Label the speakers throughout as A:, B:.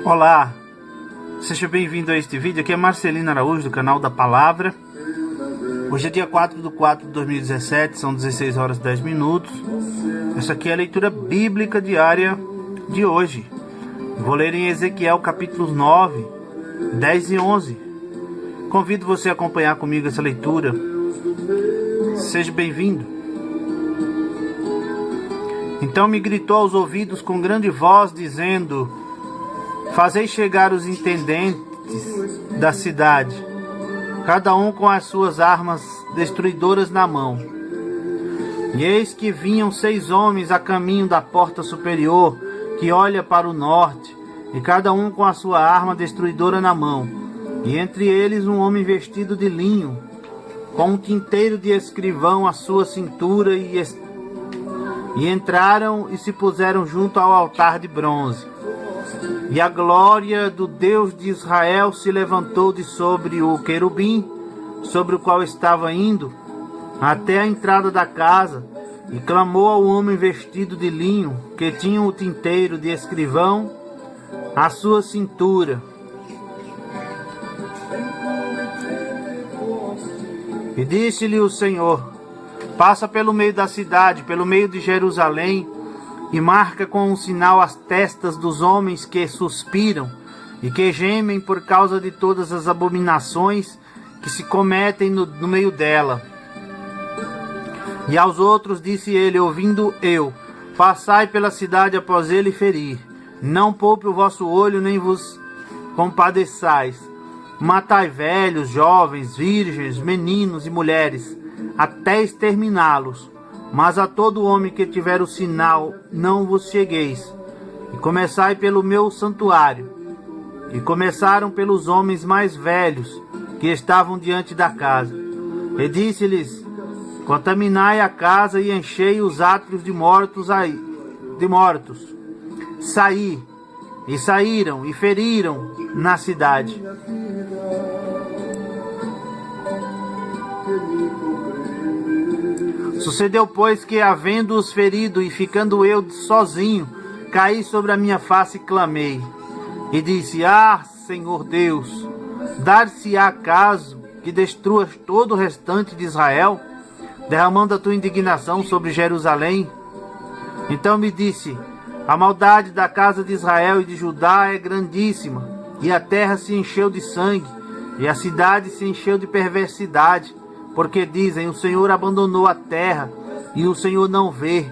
A: Olá, seja bem-vindo a este vídeo. Aqui é Marcelino Araújo do canal da Palavra. Hoje é dia 4/4 de 2017, são 16 horas e 10 minutos. Essa aqui é a leitura bíblica diária de hoje. Vou ler em Ezequiel capítulos 9, 10 e 11. Convido você a acompanhar comigo essa leitura. Seja bem-vindo. Então me gritou aos ouvidos com grande voz, dizendo: fazei chegar os intendentes da cidade, cada um com as suas armas destruidoras na mão. E eis que vinham 6 homens a caminho da porta superior, que olha para o norte, e cada um com a sua arma destruidora na mão. E entre eles um homem vestido de linho, com um tinteiro de escrivão à sua cintura, e entraram e se puseram junto ao altar de bronze. E a glória do Deus de Israel se levantou de sobre o querubim, sobre o qual estava indo, até a entrada da casa, e clamou ao homem vestido de linho, que tinha o tinteiro de escrivão à sua cintura. E disse-lhe o Senhor: passa pelo meio da cidade, pelo meio de Jerusalém, e marca com um sinal as testas dos homens que suspiram e que gemem por causa de todas as abominações que se cometem no meio dela. E aos outros disse ele, ouvindo eu: passai pela cidade após ele e ferir. Não poupe o vosso olho, nem vos compadeçais. Matai velhos, jovens, virgens, meninos e mulheres, até exterminá-los. Mas a todo homem que tiver o sinal, não vos chegueis. E começai pelo meu santuário. E começaram pelos homens mais velhos, que estavam diante da casa. E disse-lhes: contaminai a casa e enchei os átrios de mortos. Saí. E saíram e feriram na cidade. Sucedeu, pois, que, havendo-os ferido e ficando eu sozinho, caí sobre a minha face e clamei. E disse: ah, Senhor Deus, dar-se-á caso que destruas todo o restante de Israel, derramando a tua indignação sobre Jerusalém? Então me disse: a maldade da casa de Israel e de Judá é grandíssima, e a terra se encheu de sangue, e a cidade se encheu de perversidade. Porque dizem: o Senhor abandonou a terra, e o Senhor não vê.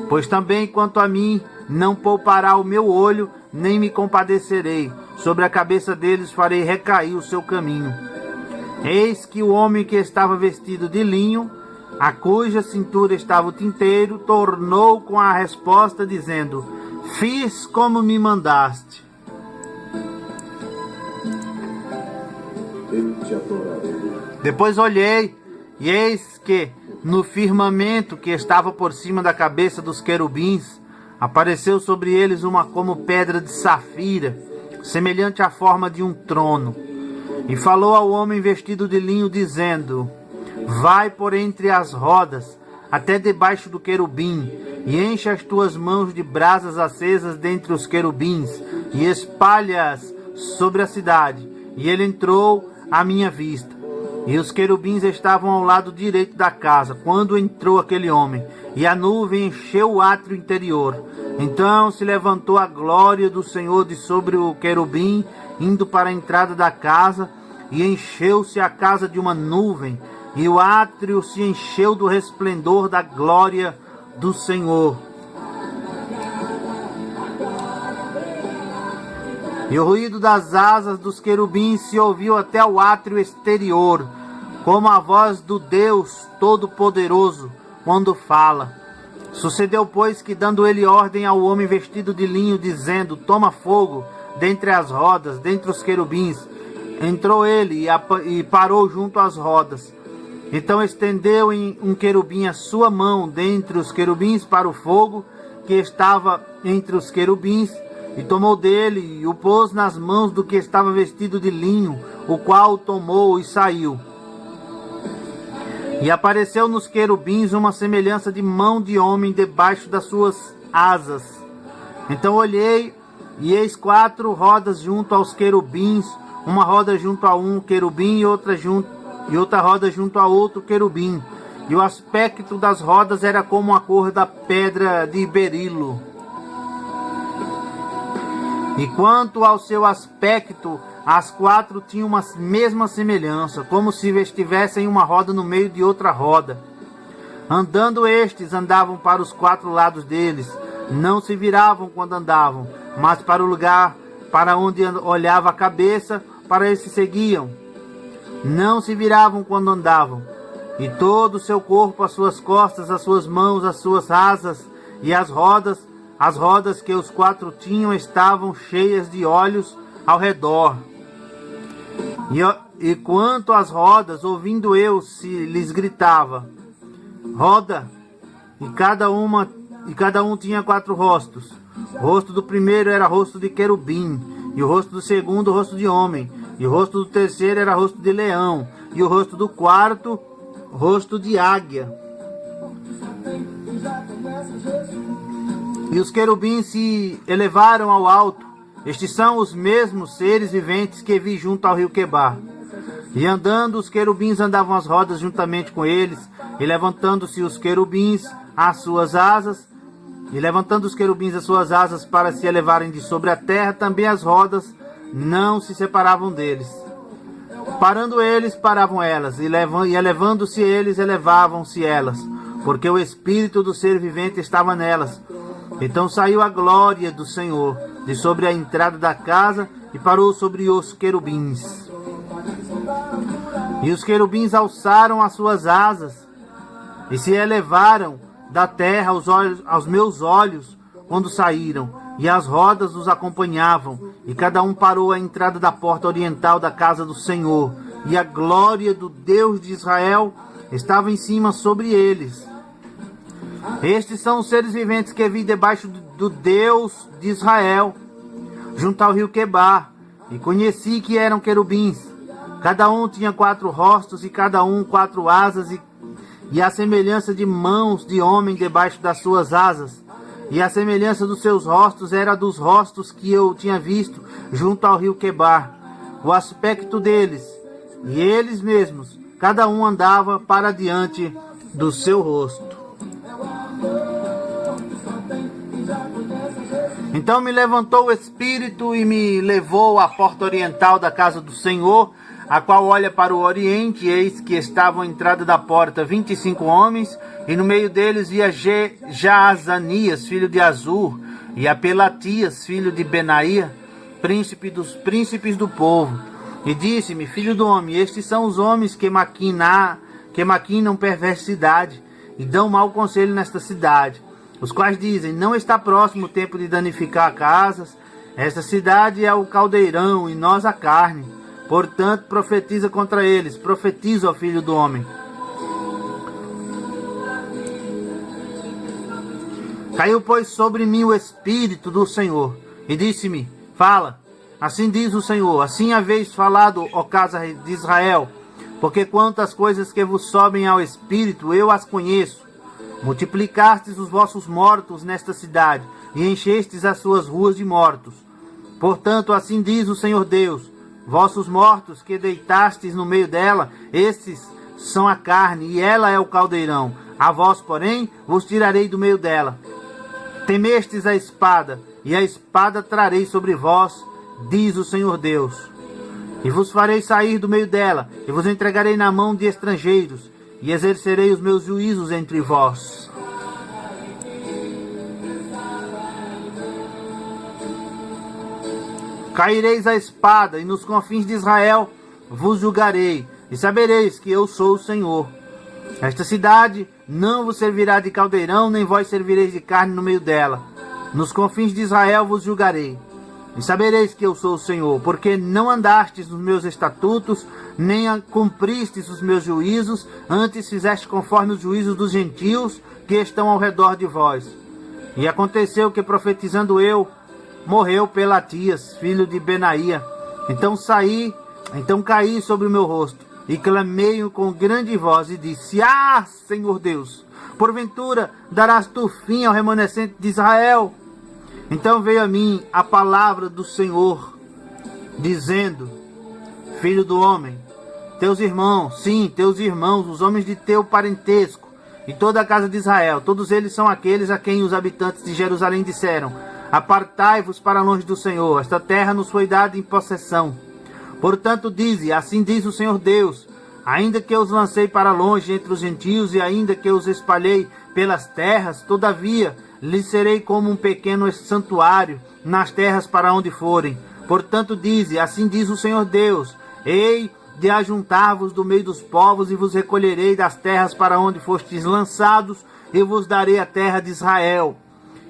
A: Pois também quanto a mim, não poupará o meu olho, nem me compadecerei. Sobre a cabeça deles farei recair o seu caminho. Eis que o homem que estava vestido de linho, a cuja cintura estava o tinteiro, tornou com a resposta, dizendo: fiz como me mandaste. Depois olhei, e eis que, no firmamento que estava por cima da cabeça dos querubins, apareceu sobre eles uma como pedra de safira, semelhante à forma de um trono. E falou ao homem vestido de linho, dizendo: vai por entre as rodas, até debaixo do querubim, e enche as tuas mãos de brasas acesas dentre os querubins, e espalha-as sobre a cidade. E ele entrou à minha vista. E os querubins estavam ao lado direito da casa, quando entrou aquele homem, e a nuvem encheu o átrio interior. Então se levantou a glória do Senhor de sobre o querubim, indo para a entrada da casa, e encheu-se a casa de uma nuvem, e o átrio se encheu do resplendor da glória do Senhor. E o ruído das asas dos querubins se ouviu até o átrio exterior, como a voz do Deus Todo-Poderoso, quando fala. Sucedeu, pois, que, dando ele ordem ao homem vestido de linho, dizendo: toma fogo dentre as rodas, dentre os querubins, entrou ele e parou junto às rodas. Então estendeu em um querubim a sua mão dentre os querubins para o fogo que estava entre os querubins, e tomou dele e o pôs nas mãos do que estava vestido de linho, o qual o tomou e saiu. E apareceu nos querubins uma semelhança de mão de homem debaixo das suas asas. Então olhei, E eis 4 rodas junto aos querubins, uma roda junto a um querubim e outra roda junto a outro querubim. E o aspecto das rodas era como a cor da pedra de berilo. E quanto ao seu aspecto, as 4 tinham uma mesma semelhança, como se estivessem uma roda no meio de outra roda. Andando estes, andavam para os 4 lados deles, não se viravam quando andavam, mas para o lugar para onde olhava a cabeça, para esse seguiam. Não se viravam quando andavam. E todo o seu corpo, as suas costas, as suas mãos, as suas asas e as rodas que os 4 tinham estavam cheias de olhos ao redor. E quanto às rodas, ouvindo eu, se lhes gritava: roda, e cada um tinha 4 rostos. O rosto do primeiro era rosto de querubim, e o rosto do segundo rosto de homem, e o rosto do terceiro era rosto de leão, e o rosto do quarto rosto de águia. E os querubins se elevaram ao alto. Estes são os mesmos seres viventes que vi junto ao rio Quebar. E andando, os querubins andavam as rodas juntamente com eles, e levantando-se os querubins as suas asas, para se elevarem de sobre a terra, também as rodas não se separavam deles. Parando eles, paravam elas, e elevando-se eles, elevavam-se elas, porque o espírito do ser vivente estava nelas. Então saiu a glória do Senhor de sobre a entrada da casa e parou sobre os querubins. E os querubins alçaram as suas asas e se elevaram da terra aos meus olhos quando saíram, e as rodas os acompanhavam, e cada um parou à entrada da porta oriental da casa do Senhor, e a glória do Deus de Israel estava em cima sobre eles. Estes são os seres viventes que vi debaixo do Deus de Israel, junto ao rio Quebar, e conheci que eram querubins. Cada um tinha 4 rostos, e cada um 4 asas, e a semelhança de mãos de homem debaixo das suas asas. E a semelhança dos seus rostos era dos rostos que eu tinha visto junto ao rio Quebar. O aspecto deles, e eles mesmos, cada um andava para diante do seu rosto. Então me levantou o Espírito e me levou à porta oriental da casa do Senhor, a qual olha para o oriente, e eis que estavam à entrada da porta 25 homens, e no meio deles via Jaazanias, filho de Azur, e a Pelatias, filho de Benaia, príncipe dos príncipes do povo. E disse-me: filho do homem, estes são os homens que maquinam perversidade, e dão mau conselho nesta cidade, os quais dizem: não está próximo o tempo de danificar casas, esta cidade é o caldeirão, e nós a carne. Portanto, profetiza contra eles, profetiza, ó filho do homem. Caiu, pois, sobre mim o Espírito do Senhor, e disse-me: fala, assim diz o Senhor, assim haveis falado, ó casa de Israel, porque quantas coisas que vos sobem ao Espírito, eu as conheço. Multiplicastes os vossos mortos nesta cidade, e enchestes as suas ruas de mortos. Portanto, assim diz o Senhor Deus: vossos mortos que deitastes no meio dela, esses são a carne, e ela é o caldeirão. A vós, porém, vos tirarei do meio dela. Temestes a espada, e a espada trarei sobre vós, diz o Senhor Deus. E vos farei sair do meio dela, e vos entregarei na mão de estrangeiros, e exercerei os meus juízos entre vós. Caireis a espada, e nos confins de Israel vos julgarei, e sabereis que eu sou o Senhor. Esta cidade não vos servirá de caldeirão, nem vós servireis de carne no meio dela. Nos confins de Israel vos julgarei, e sabereis que eu sou o Senhor, porque não andastes nos meus estatutos, nem cumpristes os meus juízos, antes fizeste conforme os juízos dos gentios que estão ao redor de vós. E aconteceu que, profetizando eu, morreu Pelatias, filho de Benaia. Então caí sobre o meu rosto, e clamei com grande voz, e disse: ah, Senhor Deus, porventura darás tu fim ao remanescente de Israel? Então veio a mim a palavra do Senhor, dizendo: Filho do homem, teus irmãos, sim, teus irmãos, os homens de teu parentesco, e toda a casa de Israel, todos eles são aqueles a quem os habitantes de Jerusalém disseram: Apartai-vos para longe do Senhor, esta terra nos foi dada em possessão. Portanto dize, assim diz o Senhor Deus: ainda que eu os lancei para longe entre os gentios, e ainda que eu os espalhei pelas terras, todavia lhes serei como um pequeno santuário nas terras para onde forem. Portanto dize, assim diz o Senhor Deus: Hei de ajuntar-vos do meio dos povos, e vos recolherei das terras para onde fostes lançados, e vos darei a terra de Israel.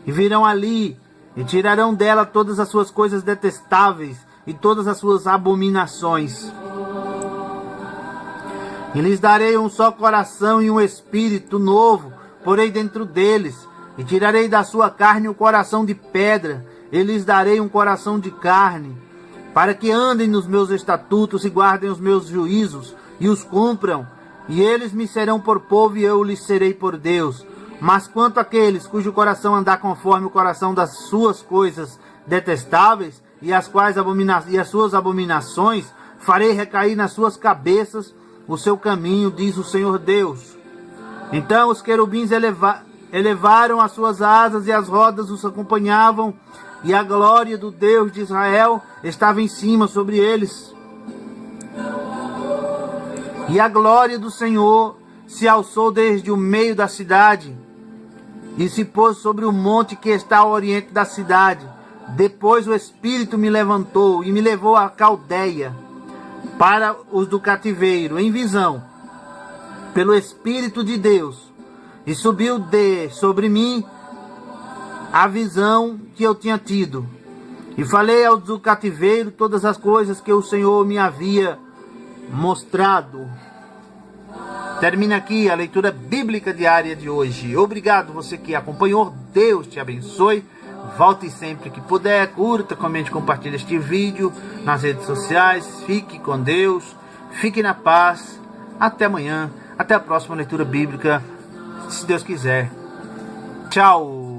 A: E virão ali, e tirarão dela todas as suas coisas detestáveis, e todas as suas abominações. E lhes darei um só coração e um espírito novo, porei dentro deles, e tirarei da sua carne o coração de pedra, e lhes darei um coração de carne, para que andem nos meus estatutos e guardem os meus juízos, e os cumpram. E eles me serão por povo, e eu lhes serei por Deus. Mas quanto àqueles cujo coração andar conforme o coração das suas coisas detestáveis, e as suas abominações, farei recair nas suas cabeças o seu caminho, diz o Senhor Deus. Então os querubins elevaram as suas asas, e as rodas os acompanhavam, e a glória do Deus de Israel estava em cima sobre eles. E a glória do Senhor se alçou desde o meio da cidade, e se pôs sobre o monte que está ao oriente da cidade. Depois o Espírito me levantou e me levou à Caldeia, para os do cativeiro, em visão, pelo Espírito de Deus. E subiu sobre mim a visão que eu tinha tido. E falei aos do cativeiro todas as coisas que o Senhor me havia mostrado. Termina aqui a leitura bíblica diária de hoje. Obrigado você que acompanhou. Deus te abençoe. Volte sempre que puder. Curta, comente, compartilhe este vídeo nas redes sociais. Fique com Deus. Fique na paz. Até amanhã. Até a próxima leitura bíblica, se Deus quiser. Tchau.